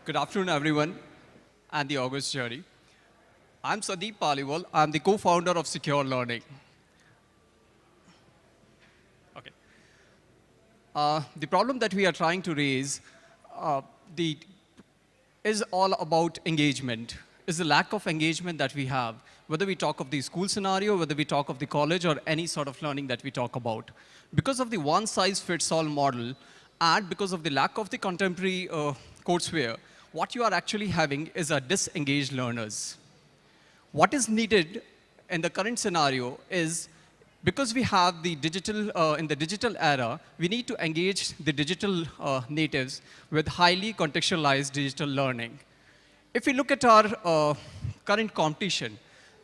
Good afternoon, everyone, and the August jury. I'm Sandeep Paliwal. I'm the co-founder of Secure Learning. Okay. The problem that we are trying to raise uh, the, is all about engagement, is the lack of engagement that we have, whether we talk of the school scenario, whether we talk of the college, or any sort of learning that we talk about. Because of the one-size-fits-all model, and because of the lack of the contemporary courseware, what you are actually having is a disengaged learners. What is needed in the current scenario is, because we have the digital, in the digital era, we need to engage the digital natives with highly contextualized digital learning. If we look at our current competition,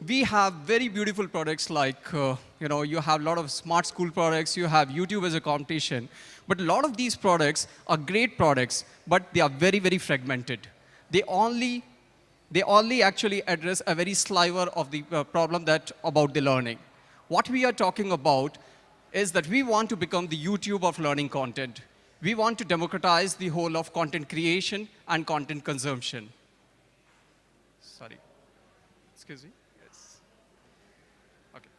we have very beautiful products like, you have a lot of smart school products, you have YouTube as a competition, but a lot of these products are great products, but they are very, very fragmented. They only actually address a very sliver of the problem about the learning. What we are talking about is that we want to become the YouTube of learning content. We want to democratize the whole of content creation and content consumption. Sorry. Excuse me. Yes. Okay.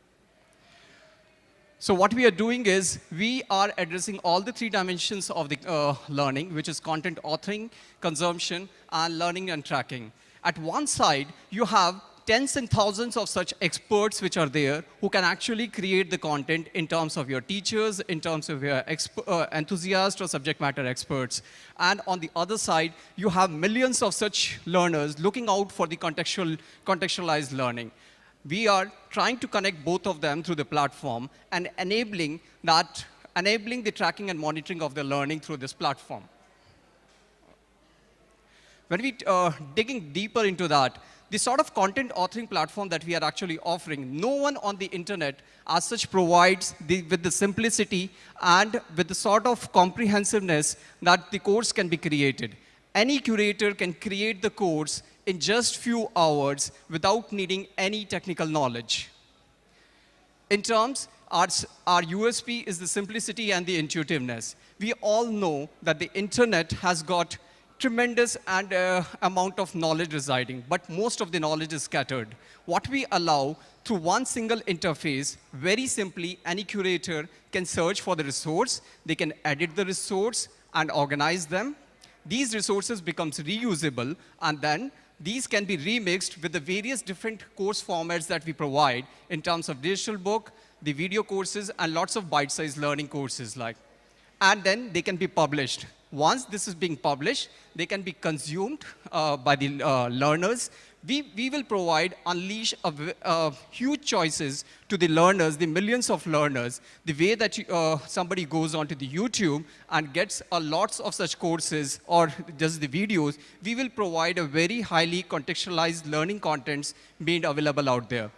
So what we are doing is we are addressing all the three dimensions of the learning, which is content authoring, consumption, and learning and tracking. At one side, you have tens and thousands of such experts which are there who can actually create the content in terms of your teachers, in terms of your enthusiasts or subject matter experts. And on the other side, you have millions of such learners looking out for the contextualized learning. We are trying to connect both of them through the platform and enabling the tracking and monitoring of the learning through this platform. When we digging deeper into that, the sort of content authoring platform that we are actually offering, no one on the internet as such provides with the simplicity and with the sort of comprehensiveness that the course can be created. Any curator can create the course in just few hours without needing any technical knowledge. In terms, our USP is the simplicity and the intuitiveness. We all know that the internet has got tremendous amount of knowledge residing, but most of the knowledge is scattered. What we allow through one single interface, very simply, any curator can search for the resource, they can edit the resource and organize them. These resources becomes reusable, and then these can be remixed with the various different course formats that we provide in terms of digital book, the video courses, and lots of bite-sized learning courses like. And then they can be published. Once this is being published, they can be consumed by the learners. We will unleash huge choices to the learners, the millions of learners, the way that somebody goes onto the YouTube and gets lots of such courses or does the videos. We will provide a very highly contextualized learning contents being available out there.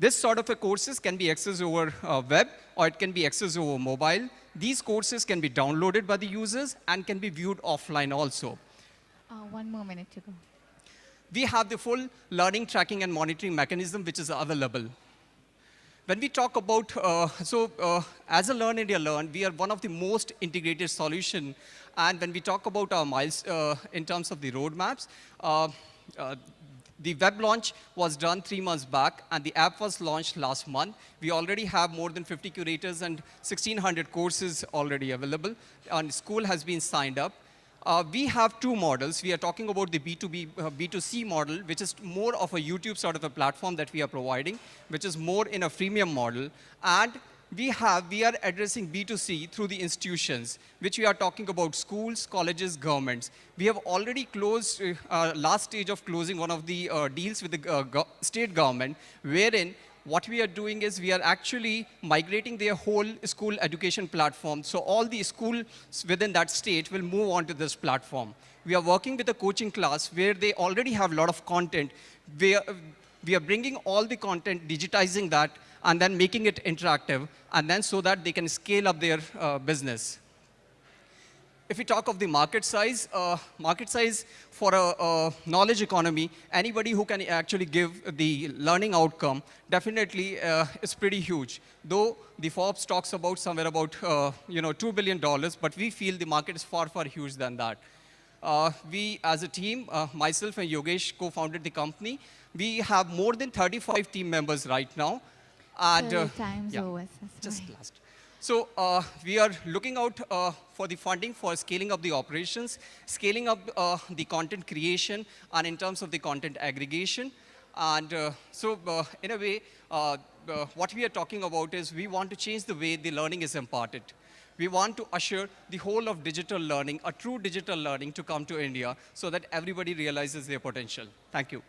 This sort of courses can be accessed over web, or it can be accessed over mobile. These courses can be downloaded by the users and can be viewed offline also. One more minute to go. We have the full learning tracking and monitoring mechanism which is available. When we talk about, as a Learn India Learn, we are one of the most integrated solution. And when we talk about our miles in terms of the roadmaps, the web launch was done 3 months back, and the app was launched last month. We already have more than 50 curators and 1,600 courses already available, and school has been signed up. We have two models. We are talking about the B2B, B2C model, which is more of a YouTube sort of a platform that we are providing, which is more in a freemium model. And we are addressing B2C through the institutions, which we are talking about schools, colleges, governments. We have already closed, last stage of closing one of the deals with the state government, wherein what we are doing is we are actually migrating their whole school education platform. So all the schools within that state will move on to this platform. We are working with a coaching class where they already have a lot of content. We are bringing all the content, digitizing that, and then making it interactive, and then so that they can scale up their business. If we talk of the market size for a knowledge economy, anybody who can actually give the learning outcome definitely is pretty huge. Though the Forbes talks about somewhere about $2 billion, but we feel the market is far, far huge than that. We, as a team, myself and Yogesh co-founded the company. We have more than 35 team members right now. And Sorry, time's yeah, over. So just sorry. last. So we are looking out for the funding for scaling up the operations, scaling up the content creation, and in terms of the content aggregation. And in a way, what we are talking about is we want to change the way the learning is imparted. We want to assure the whole of digital learning, a true digital learning, to come to India so that everybody realizes their potential. Thank you.